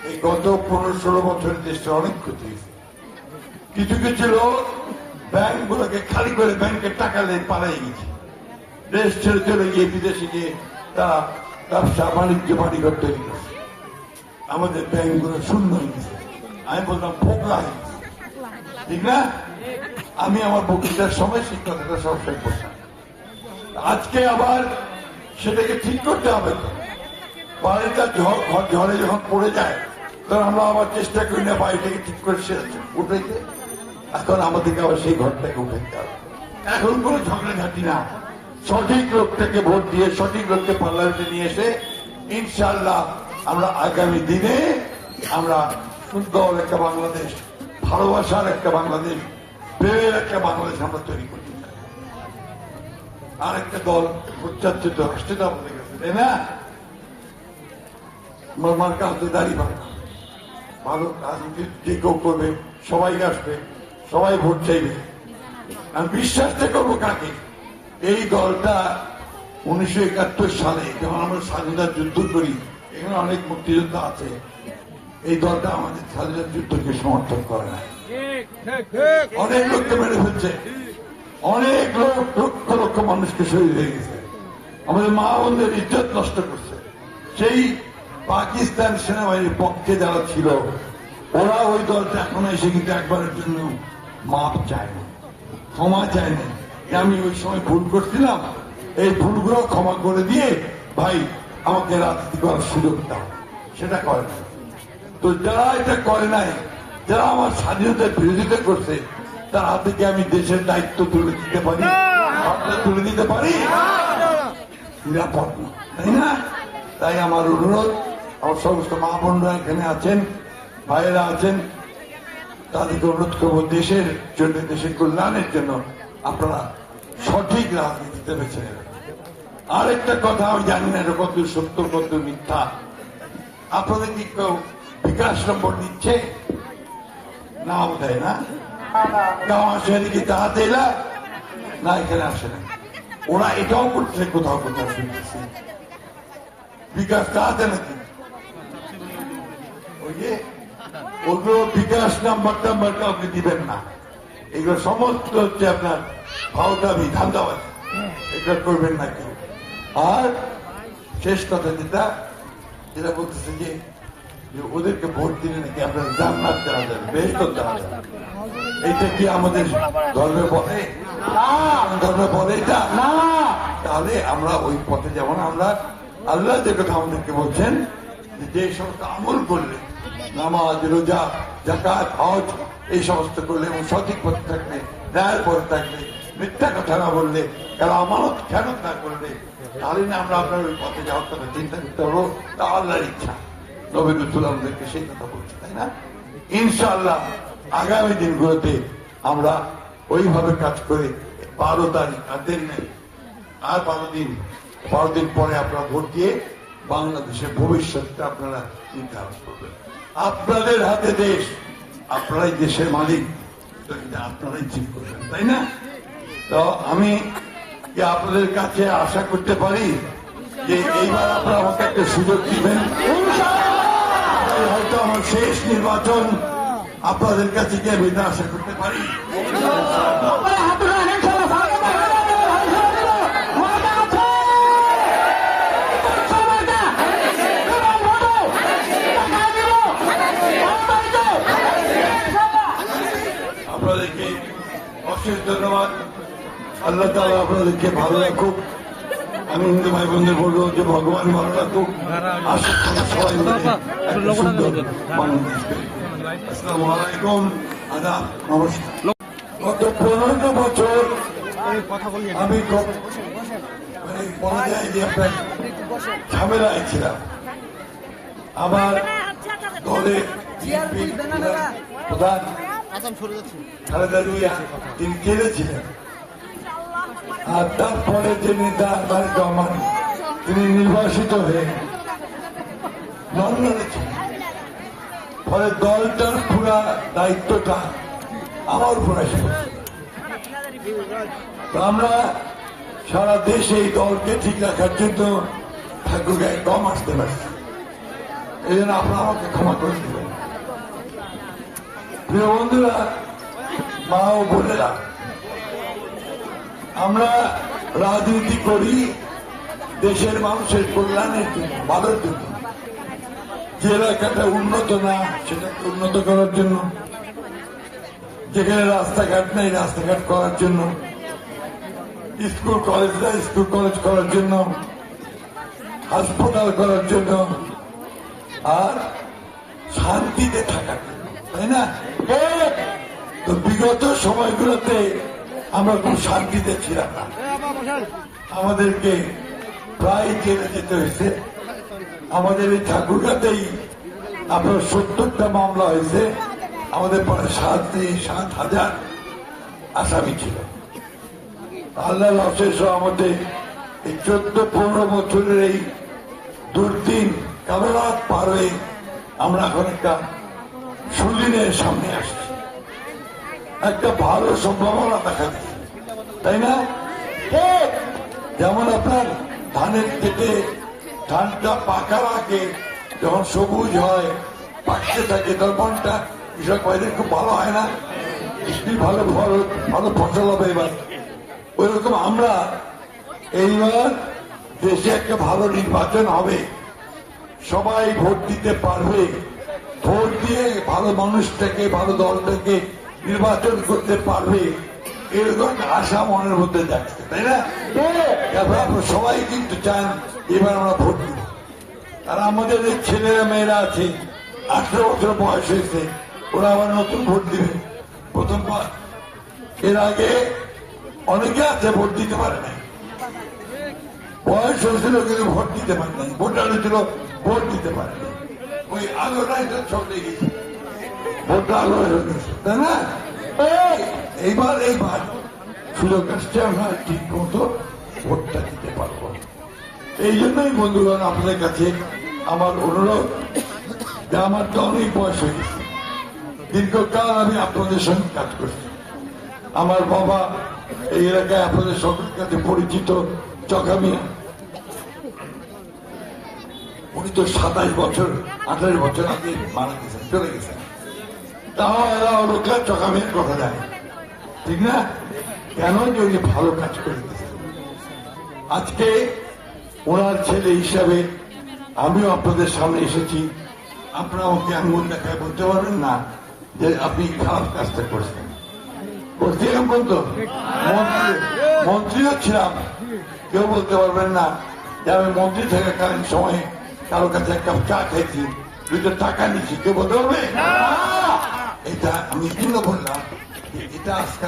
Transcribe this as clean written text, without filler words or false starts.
এই গত 15-16 বছরের দেশটা অনেক ক্ষতি হয়েছে। কিছু কিছু লোক ব্যাংকগুলোকে খালি করে ব্যাংকের টাকা নিয়ে পালাই গেছে, দেশ ছেড়ে চলে গিয়ে বিদেশে গিয়ে তারা ব্যবসা বাণিজ্য তৈরি করছে। আমাদের ব্যাংকগুলো শূন্য হয়ে গেছে। আমি বললাম ফোকলা হয়ে গেছে, ঠিক না? আমি আমার বক্তৃতার সময় সেই কথাটা সবসময় বলতাম। আজকে আবার সেটাকে ঠিক করতে হবে। বাড়িটা ঝড়ে যখন পড়ে যায় তখন আমরা আবার চেষ্টা করি না বাড়িটাকে ঠিক করে উঠেছে। এখন আমাদেরকে আবার সেই ঘরটাকে উঠাইতে হবে। এখন কোনো ঝগড়াঝাটি না, সঠিক লোকটাকে ভোট দিয়ে সঠিক লোককে পার্লামেন্টে নিয়ে এসে ইনশাআল্লাহ আমরা আগামী দিনে আমরা সুন্দর একটা বাংলাদেশ, ভালোবাসার একটা বাংলাদেশ, প্রেমের একটা বাংলাদেশ আমরা তৈরি করতে চাই। আর একটা দল উচ্চাচ্ছিত আসতে তো আমাদের কাছে, তাই না? মার্কা হতে দাঁড়িয়ে ভালো রাজনীতি যে কেউ করবে, সবাই আসবে, সবাই ভোট চাইবে। আমি বিশ্বাসটা করবো কাকে? এই দলটা 1971 সালে যখন আমরা স্বাধীনতা যুদ্ধ করি, এখানে অনেক মুক্তিযোদ্ধা আছে, এই দলটা আমাদের স্বাধীনতা যুদ্ধকে সমর্থন করে না। অনেক লোককে মেরে ফেলছে, অনেক লোক লক্ষ লক্ষ মানুষকে শহীদ হয়ে গেছে, আমাদের মা বোনদের ইজ্জত নষ্ট করছে। সেই পাকিস্তান সেনাবাহিনীর পক্ষে যারা ছিল ওরা ওই দলটা এখন এসে কিন্তু একবারের জন্য মাপ চায় না, ক্ষমা চায় না। আমি ওই সময় ভুল করছিলাম, এই ভুলগুলো ক্ষমা করে দিয়ে ভাই আমাকে রাজনীতি করার সুযোগ দাও, সেটা করে না। তো যারা এটা করে নাই, যারা আমার স্বাধীনতার বিরোধিতা করছে, তার হাতে কি আমি দেশের দায়িত্ব তুলে দিতে পারি? তুলে দিতে পারি? নিরাপদ না, তাই না? তাই আমার অনুরোধ, আমার সমস্ত মা বোনরা এখানে আছেন, ভাইয়েরা আছেন, তাদেরকে অনুরোধ করবো দেশের জন্য, দেশের কল্যাণের জন্য আপনারা সঠিক রাজনীতিতে বেছে নেবেন। আরেকটা কথা, আমি জানি না এটা কত সত্য কত মিথ্যা, আপনাদের কি কেউ বিকাশ নম্বর নিচ্ছে? না বোধহয় না, কেউ আসে নাকি তাহাতে এলা না, এখানে আসে না। ওরা এটাও করছে কোথাও কোথাও শুনতেছি, বিকাশ তাহাতে নাকি ওই যে ওগুলো বিকাশ নাম্বার টাম্বার কাউকে দিবেন না, এগুলো সমস্ত হচ্ছে আপনার ভাওতামি ধান্দাবাজ, এটা করবেন না কেউ। আর শেষ কথা যেটা বলতেছে যে ওদেরকে ভোট দিলে নাকি আপনার জান্নাত দেওয়া যাবে, বেহেশত দেওয়া যাবে। এইটা কি আমাদের ধর্মে বলে? ধর্মে বলে এটা না। তাহলে আমরা ওই পথে যেমন আমরা আল্লাহ যে কথা আমাদেরকে বলছেন যে সমস্ত আমল করলে, নামাজ, রোজা, যাকাত, হজ, এই সমস্ত করলে এবং সঠিক পথে থাকলে, ন্যায়ের পথে থাকলে, মিথ্যা কথা না বললে, কারো আমানত খেয়ানত না করলে, তাহলে না আমরা আপনার ওই পথে যাওয়ার কথা চিন্তা করতে পারবো। তা আল্লাহর ইচ্ছা, নবী রাসূল আমাদেরকে সেই কথা বলছে, তাই না? ইনশাআল্লাহ আগামী দিনগুলোতে আমরা ওইভাবে কাজ করে 12 তারিখ আর দেন নেই, আর 12 দিন পরে আপনারা ভোট দিয়ে বাংলাদেশের ভবিষ্যৎটা আপনারা নির্ধারণ করবেন। আপনাদের হাতে দেশ, আপনারাই দেশের মালিক, আপনারাই ঠিক করবেন, তাই না? তো আমি কি আপনাদের কাছে আশা করতে পারি যে এইবার আপনারা আমাকে একটা সুযোগ দিবেন? হয়তো আমার শেষ নির্বাচন, আপনাদের কাছে কি আমি এটা আশা করতে পারি? আপনাদেরকে অশেষ ধন্যবাদ। আল্লাহ তাআলা আপনাদেরকে ভালো রাখুক। আমি হিন্দু ভাই বোনদের বলবো যে ভগবান ভালো রাখুক। সবাই মিলে আসসালামু আলাইকুম, আদাব, নমস্কার। গত 15 বছর আমি ঝামেলায় ছিলাম। আমার দলে প্রধান খালেদা জিয়া তিনি জেলেছিলেন, আর তারপরে যে নেতা তারেক রহমান তিনি নির্বাসিত হয়ে লন্ডনে ছিলেন। ফলে দলটার পুরা দায়িত্বটা আমার উপর এসে আমরা সারা দেশে এই দলকে ঠিক রাখার জন্য ঠাকুর গায়ে কম আসতে পারছি। এই জন্য আপনারা আমাকে ক্ষমা করে দিবেন। প্রিয় বন্ধুরা, মা ও বোনেরা, আমরা রাজনীতি করি দেশের মানুষের কল্যাণের জন্য, ভালোর জন্য। যে এলাকাটা উন্নত না সেটাকে উন্নত করার জন্য, যেখানে রাস্তাঘাট নেই রাস্তাঘাট করার জন্য, স্কুল কলেজ না স্কুল কলেজ করার জন্য, হাসপাতাল করার জন্য, আর শান্তিতে থাকার জন্য, তাই না? তো বিগত সময়গুলোতে আমরা খুব শান্তিতে ছিলাম না, আমাদেরকে প্রায় জেলে যেতে হয়েছে। আমাদের এই ঠাকুরগাতেই আপনার 70টা মামলা হয়েছে, আমাদের পরে 7,000 আসামি ছিল। আল্লাহ অশেষ আমাদের এই 14-15 বছরের এই দুর্দিন কালো রাত পার হয়ে আমরা এখন একটা সুদিনের সামনে আসছি, একটা ভালো সম্ভাবনা দেখা দিচ্ছে, তাই না? যেমন আপনার ধানের ক্ষেতে ধানটা পাকার আগে যখন সবুজ হয় পাকতে থাকে তখনটা কৃষক ভাইদের খুব ভালো হয় না, ভালো ভালো ফসল হবে। এবার ওই রকম আমরা এইবার দেশে একটা ভালো নির্বাচন হবে, সবাই ভোট দিতে পারবে, ভোট দিয়ে ভালো মানুষটাকে ভালো দলটাকে নির্বাচন করতে পারবে, এরকম আশা মনের মধ্যে যাচ্ছে, তাই না? আপনারা সবাই কিন্তু চান এবার আমরা ভোট দিব। আর আমাদের এই ছেলেরা মেয়েরা আছে 18 বছর বয়স হয়েছে, ওরা আবার নতুন ভোট দিবে প্রথমবার। এর আগে অনেকে আছে ভোট দিতে পারে না, বয়স হয়েছিল কিন্তু ভোট দিতে পারে না, ভোটার হয়েছিল ভোট দিতে পারে না, ওই আলোটাই তো চলে গেছে, ভোটটা আলো হয়ে গেছে, তাই না? এইবার সুযোগ আসছে, আমরা ঠিক মতো ভোটটা দিতে পারবো। এই জন্যই বন্ধুগণ আপনাদের কাছে আমার অনুরোধ, যে আমার তো অনেক বয়স হয়ে গেছে, দীর্ঘকাল আমি আপনাদের সঙ্গে কাজ করছি। আমার বাবা এই এলাকায় আপনাদের সকলের কাছে পরিচিত চকা মিয়া, উনি তো 27 বছর 28 বছর আগে মারা গেছেন, চলে গেছেন। তাও এরা ওরা চকা মিয়ার কথা জানে, ঠিক না? কেন? যে উনি ভালো কাজ করে দিয়েছেন। আজকে ওনার ছেলে হিসাবে আমিও আপনাদের সামনে এসেছি। আপনারা আমাকে আঙুল দেখায় বলতে পারবেন না যে আপনি খারাপ কাজটা করছেন। করছিলাম বলতো, মন্ত্রীও ছিলাম, কেউ বলতে পারবেন না যে আমি মন্ত্রী থাকাকালীন সময়ে কারো কাছে এক কাপ চা খাইছি, 2 টাকা নিচ্ছি, কেউ বলতে পারবে? এটা আমি বললাম, এটা আজকাল